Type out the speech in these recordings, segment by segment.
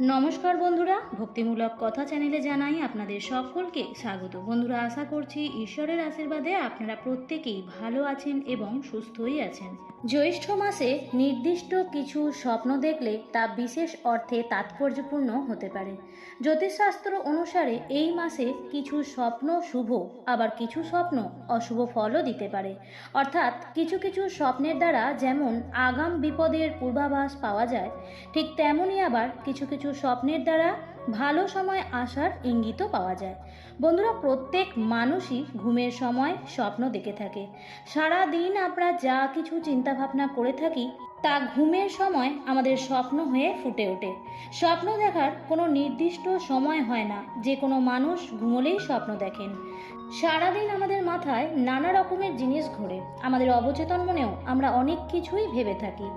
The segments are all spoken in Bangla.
নমস্কার বন্ধুরা, ভক্তিমূলক কথা চ্যানেলে জানাই আপনাদের সকলকে স্বাগত। বন্ধুরা, আশা করছি ঈশ্বরের আশীর্বাদে আপনারা প্রত্যেকেই ভালো আছেন এবং সুস্থই আছেন। জ্যৈষ্ঠ মাসে নির্দিষ্ট কিছু স্বপ্ন দেখলে তা বিশেষ অর্থে তাৎপর্যপূর্ণ হতে পারে। জ্যোতিষশাস্ত্র অনুসারে এই মাসে কিছু স্বপ্ন শুভ, আবার কিছু স্বপ্ন অশুভ ফলও দিতে পারে। অর্থাৎ কিছু কিছু স্বপ্নের দ্বারা যেমন আগাম বিপদের পূর্বাভাস পাওয়া যায়, ঠিক তেমনই আবার কিছু কিছু স্বপ্নের দ্বারা ভালো সময় আসার ইঙ্গিতও পাওয়া যায়। বন্ধুরা, প্রত্যেক মানুষই ঘুমের সময় স্বপ্ন দেখে থাকে। সারা দিন আমরা যা কিছু চিন্তা ভাবনা করে থাকি তা ঘুমের সময় আমাদের স্বপ্ন হয়ে ফুটে ওঠে। স্বপ্ন দেখার কোনো নির্দিষ্ট সময় হয় না, যে কোনো মানুষ ঘুমোলেই স্বপ্ন দেখেন। সারাদিন আমাদের মাথায় নানা রকমের জিনিস ঘোরে, আমাদের অবচেতন মনেও আমরা অনেক কিছুই ভেবে থাকি,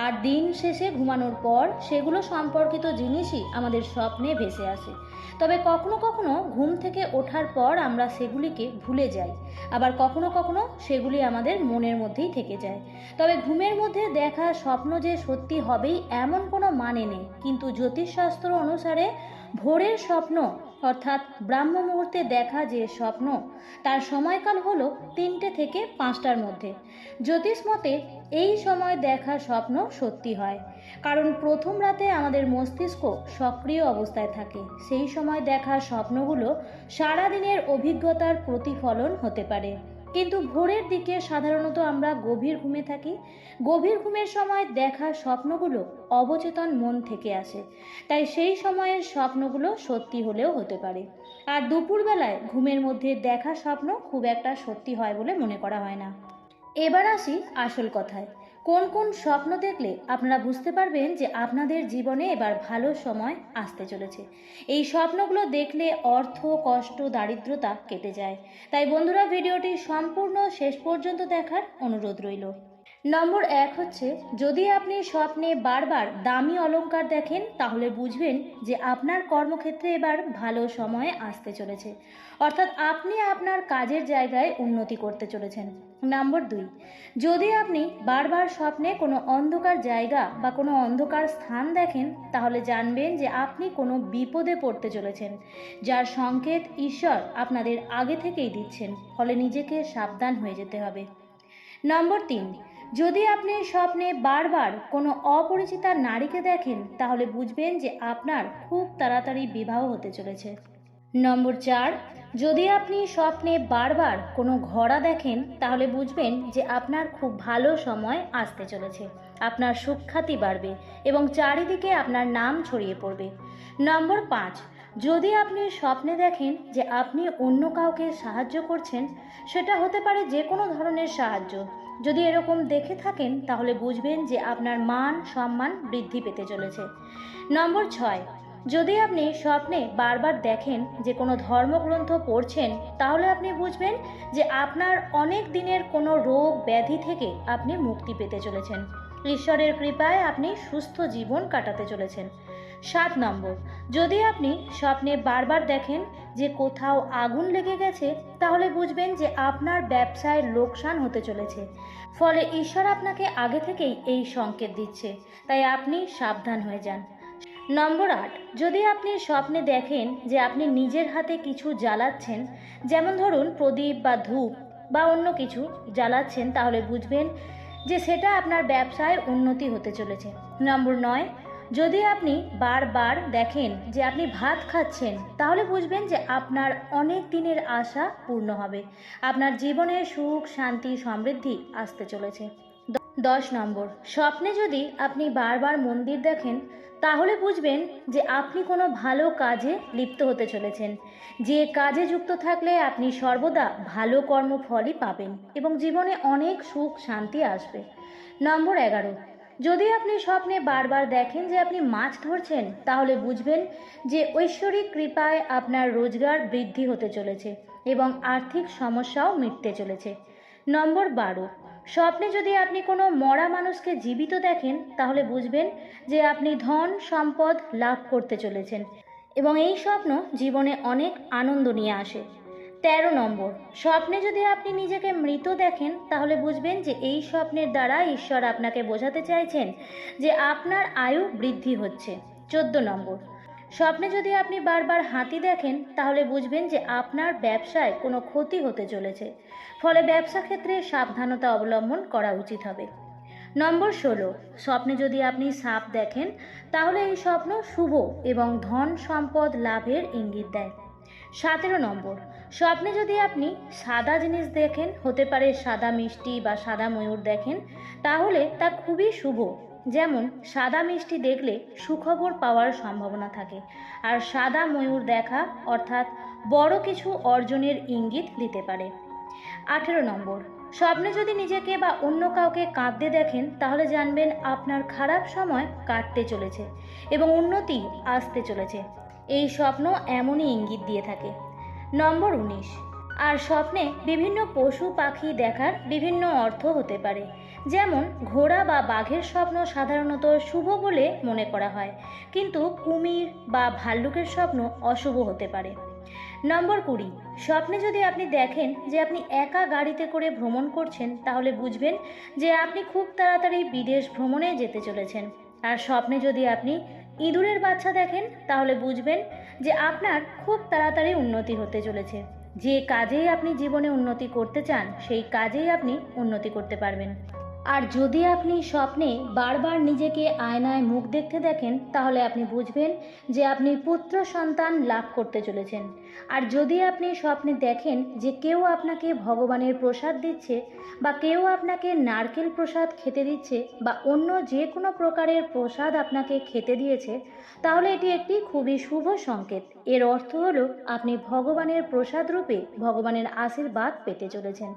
আর দিন শেষে ঘুমানোর পর সেগুলো সম্পর্কিত জিনিসই আমাদের স্বপ্নে ভেসে আসে। তবে কখনো কখনো ঘুম থেকে ওঠার পর আমরা সেগুলিকে ভুলে যাই, আবার কখনো কখনো সেগুলি আমাদের মনের মধ্যেই থেকে যায়। তবে ঘুমের মধ্যে দেখা স্বপ্ন যে সত্যি হবেই এমন কোনো মানে নেই, কিন্তু জ্যোতিষশাস্ত্র অনুসারে ভোরের স্বপ্ন অর্থাৎ ব্রাহ্ম মুহূর্তে দেখা যে স্বপ্ন, তার সময়কাল হলো 3টে থেকে 5টার মধ্যে। জ্যোতিষ মতে এই সময় দেখা স্বপ্ন সত্যি হয়, কারণ প্রথম রাতে আমাদের মস্তিষ্ক সক্রিয় অবস্থায় থাকে। সেই সময় দেখা স্বপ্নগুলো সারাদিনের অভিজ্ঞতার প্রতিফলন হতে পারে। কিন্তু ভোরের দিকে সাধারণত আমরা গভীর ঘুমে থাকি। গভীর ঘুমের সময় দেখা স্বপ্নগুলো অবচেতন মন থেকে আসে, তাই সেই সময়ের স্বপ্নগুলো সত্যি হলেও হতে পারে। আর দুপুরবেলায় ঘুমের মধ্যে দেখা স্বপ্ন খুব একটা সত্যি হয় বলে মনে করা হয় না। এবার আসি আসল কথায়। কোন কোন স্বপ্ন দেখলে আপনারা বুঝতে পারবেন যে আপনাদের জীবনে এবার ভালো সময় আসতে চলেছে। এই স্বপ্নগুলো দেখলে অর্থ, কষ্ট, দারিদ্রতা কেটে যায়। তাই বন্ধুরা, ভিডিওটি সম্পূর্ণ শেষ পর্যন্ত দেখার অনুরোধ রইল। নম্বর 1 হচ্ছে, যদি আপনি স্বপ্নে বারবার দামি অলংকার দেখেন, তাহলে বুঝবেন যে আপনার কর্মক্ষেত্রে এবার ভালো সময় আসতে চলেছে। অর্থাৎ আপনি আপনার কাজের জায়গায় উন্নতি করতে চলেছেন। নম্বর 2, যদি আপনি বারবার স্বপ্নে কোনো অন্ধকার জায়গা বা কোনো অন্ধকার স্থান দেখেন, তাহলে জানবেন যে আপনি কোনো বিপদে পড়তে চলেছেন, যার সংকেত ঈশ্বর আপনাদের আগে থেকেই দিচ্ছেন। ফলে নিজেকে সাবধান হয়ে যেতে হবে। নম্বর 3, যদি আপনি স্বপ্নে বারবার কোনো অপরিচিতা নারীকে দেখেন, তাহলে বুঝবেন যে আপনার খুব তাড়াতাড়ি বিবাহ হতে চলেছে। নম্বর 4, যদি আপনি স্বপ্নে বারবার কোনো ঘোড়া দেখেন, তাহলে বুঝবেন যে আপনার খুব ভালো সময় আসতে চলেছে। আপনার সুখ্যাতি বাড়বে এবং চারিদিকে আপনার নাম ছড়িয়ে পড়বে। নম্বর 5, যদি আপনি স্বপ্নে দেখেন যে আপনি অন্য কাউকে সাহায্য করছেন, সেটা হতে পারে যে কোনো ধরনের সাহায্য। যদি এরকম দেখে থাকেন, তাহলে বুঝবেন যে আপনার মান সম্মান বৃদ্ধি পেতে চলেছে। নম্বর 6, যদি আপনি স্বপ্নে বারবার দেখেন যে কোনো ধর্মগ্রন্থ পড়ছেন, তাহলে আপনি বুঝবেন যে আপনার অনেক দিনের কোনো রোগ ব্যাধি থেকে আপনি মুক্তি পেতে চলেছেন। ঈশ্বরের কৃপায় আপনি সুস্থ জীবন কাটাতে চলেছেন। 7 নম্বর, যদি আপনি স্বপ্নে বারবার দেখেন যে কোথাও আগুন লেগে গেছে, তাহলে বুঝবেন যে আপনার ব্যবসায় লোকসান হতে চলেছে। ফলে ঈশ্বর আপনাকে আগে থেকেই এই সংকেত দিচ্ছে, তাই আপনি সাবধান হয়ে যান। নম্বর 8, যদি আপনি স্বপ্নে দেখেন যে আপনি নিজের হাতে কিছু জ্বালাচ্ছেন, যেমন ধরুন প্রদীপ বা ধূপ বা অন্য কিছু জ্বালাচ্ছেন, তাহলে বুঝবেন যে সেটা আপনার ব্যবসায় উন্নতি হতে চলেছে। নম্বর 9, যদি আপনি বারবার দেখেন যে আপনি ভাত খাচ্ছেন, তাহলে বুঝবেন যে আপনার অনেক দিনের আশা পূর্ণ হবে। আপনার জীবনে সুখ, শান্তি, সমৃদ্ধি আসতে চলেছে। 10 নম্বর, স্বপ্নে যদি আপনি বারবার মন্দির দেখেন, তাহলে বুঝবেন যে আপনি কোনো ভালো কাজে লিপ্ত হতে চলেছেন। যে কাজে যুক্ত থাকলে আপনি সর্বদা ভালো কর্মফলই পাবেন এবং জীবনে অনেক সুখ শান্তি আসবে। নম্বর 11, যদি আপনি স্বপ্নে বারবার দেখেন যে আপনি মাছ ধরছেন, তাহলে বুঝবেন যে ঐশ্বরিক কৃপায় আপনার রোজগার বৃদ্ধি হতে চলেছে এবং আর্থিক সমস্যাও মিটতে চলেছে। নম্বর 12, স্বপ্নে যদি আপনি কোনো মরা মানুষকে জীবিত দেখেন, তাহলে বুঝবেন যে আপনি ধন সম্পদ লাভ করতে চলেছেন এবং এই স্বপ্ন জীবনে অনেক আনন্দ নিয়ে আসে। 13 নম্বর, স্বপ্নে যদি আপনি নিজেকে মৃত দেখেন, তাহলে বুঝবেন যে এই স্বপ্নের দ্বারা ঈশ্বর আপনাকে বোঝাতে চাইছেন যে আপনার আয়ু বৃদ্ধি হচ্ছে। 14 নম্বর, স্বপ্নে যদি আপনি বারবার হাতি দেখেন তাহলে বুঝবেন যে আপনার ব্যবসায় কোনো ক্ষতি হতে চলেছে, ফলে ব্যবসা ক্ষেত্রে সাবধানতা অবলম্বন করা উচিত হবে। নম্বর 16, স্বপ্নে যদি আপনি সাপ দেখেন তাহলে এই স্বপ্ন শুভ এবং ধন সম্পদ লাভের ইঙ্গিত দেয়। 17 নম্বর, স্বপ্নে যদি আপনি সাদা জিনিস দেখেন, হতে পারে সাদা মিষ্টি বা সাদা ময়ূর দেখেন, তাহলে তা খুবই শুভ। যেমন সাদা মিষ্টি দেখলে সুখবর পাওয়ার সম্ভাবনা থাকে, আর সাদা ময়ূর দেখা অর্থাৎ বড় কিছু অর্জনের ইঙ্গিত দিতে পারে। 18 নম্বর, স্বপ্নে যদি নিজেকে বা অন্য কাউকে কাঁদতে দেখেন তাহলে জানবেন আপনার খারাপ সময় কাটতে চলেছে এবং উন্নতি আসতে চলেছে। এই স্বপ্ন এমনই ইঙ্গিত দিয়ে থাকে। নম্বর 19, আর স্বপ্নে বিভিন্ন পশু পাখি দেখার বিভিন্ন অর্থ হতে পারে। যেমন ঘোড়া বা বাঘের স্বপ্ন সাধারণত শুভ বলে মনে করা হয়, কিন্তু কুমির বা ভাল্লুকের স্বপ্ন অশুভ হতে পারে। নম্বর 20, স্বপ্নে যদি আপনি দেখেন যে আপনি একা গাড়িতে করে ভ্রমণ করছেন তাহলে বুঝবেন যে আপনি খুব তাড়াতাড়ি বিদেশ ভ্রমণে যেতে চলেছেন। আর স্বপ্নে যদি আপনি ইঁদুরের বাচ্চা দেখেন তাহলে বুঝবেন যে আপনার খুব তাড়াতাড়ি উন্নতি হতে চলেছে। যে কাজেই আপনি জীবনে উন্নতি করতে চান সেই কাজেই আপনি উন্নতি করতে পারবেন। আর যদি আপনি স্বপ্নে বারবার নিজেকে আয়নায় মুখ দেখতে দেখেন তাহলে আপনি বুঝবেন যে আপনি পুত্র সন্তান লাভ করতে চলেছেন। আর যদি আপনি স্বপ্নে দেখেন যে কেউ আপনাকে ভগবানের প্রসাদ দিচ্ছে বা কেউ আপনাকে নারকেল প্রসাদ খেতে দিচ্ছে বা অন্য যে কোনো প্রকারের প্রসাদ আপনাকে খেতে দিয়েছে, তাহলে এটি একটি খুবই শুভ সংকেত। এর অর্থ হলো আপনি ভগবানের প্রসাদ রূপে ভগবানের আশীর্বাদ পেতে চলেছেন।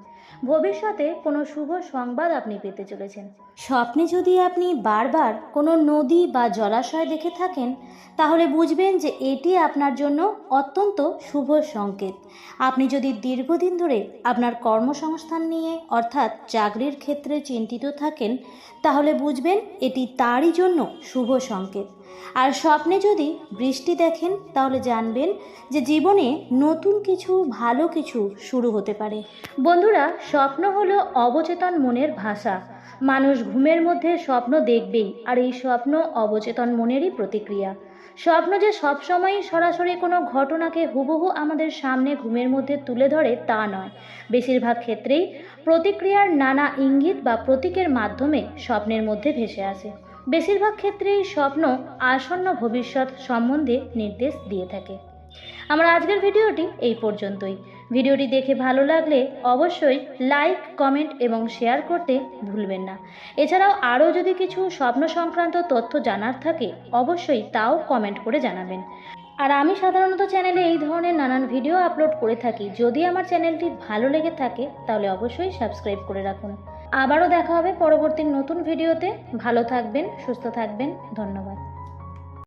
ভবিষ্যতে কোনো শুভ সংবাদ আপনি পেতে চলেছেন। স্বপ্নে যদি আপনি বারবার কোনো নদী বা জলাশয় দেখে থাকেন তাহলে বুঝবেন যে এটি আপনার জন্য অত্যন্ত শুভ সংকেত। আপনি যদি দীর্ঘদিন ধরে আপনার কর্মসংস্থান নিয়ে অর্থাৎ চাকরির ক্ষেত্রে চিন্তিত থাকেন তাহলে বুঝবেন এটি তারই জন্য শুভ সংকেত। আর স্বপ্নে যদি বৃষ্টি দেখেন তাহলে জানবেন যে জীবনে নতুন কিছু ভালো কিছু শুরু হতে পারে। বন্ধুরা, স্বপ্ন হলো অবচেতন মনের ভাষা। মানুষ ঘুমের মধ্যে স্বপ্ন দেখবেই, আর এই স্বপ্ন অবচেতন মনেরই প্রতিক্রিয়া। স্বপ্ন যে সবসময়ই সরাসরি কোনো ঘটনাকে হুবহু আমাদের সামনে ঘুমের মধ্যে তুলে ধরে তা নয়। বেশিরভাগ ক্ষেত্রেই প্রতিক্রিয়ার নানা ইঙ্গিত বা প্রতীকের মাধ্যমে স্বপ্নের মধ্যে ভেসে আসে। বেশিরভাগ ক্ষেত্রেই স্বপ্ন আসন্ন ভবিষ্যৎ সম্বন্ধে নির্দেশ দিয়ে থাকে। আমার আজকের ভিডিওটি এই পর্যন্তই। ভিডিওটি দেখে ভালো লাগলে অবশ্যই লাইক, কমেন্ট এবং শেয়ার করতে ভুলবেন না। এছাড়াও আরও যদি কিছু স্বপ্ন সংক্রান্ত তথ্য জানার থাকে অবশ্যই তাও কমেন্ট করে জানাবেন। আর আমি সাধারণত চ্যানেলে এই ধরনের নানান ভিডিও আপলোড করে থাকি। যদি আমার চ্যানেলটি ভালো লেগে থাকে তাহলে অবশ্যই সাবস্ক্রাইব করে রাখুন। আবারও দেখা হবে পরবর্তী নতুন ভিডিওতে। ভালো থাকবেন, সুস্থ থাকবেন। ধন্যবাদ।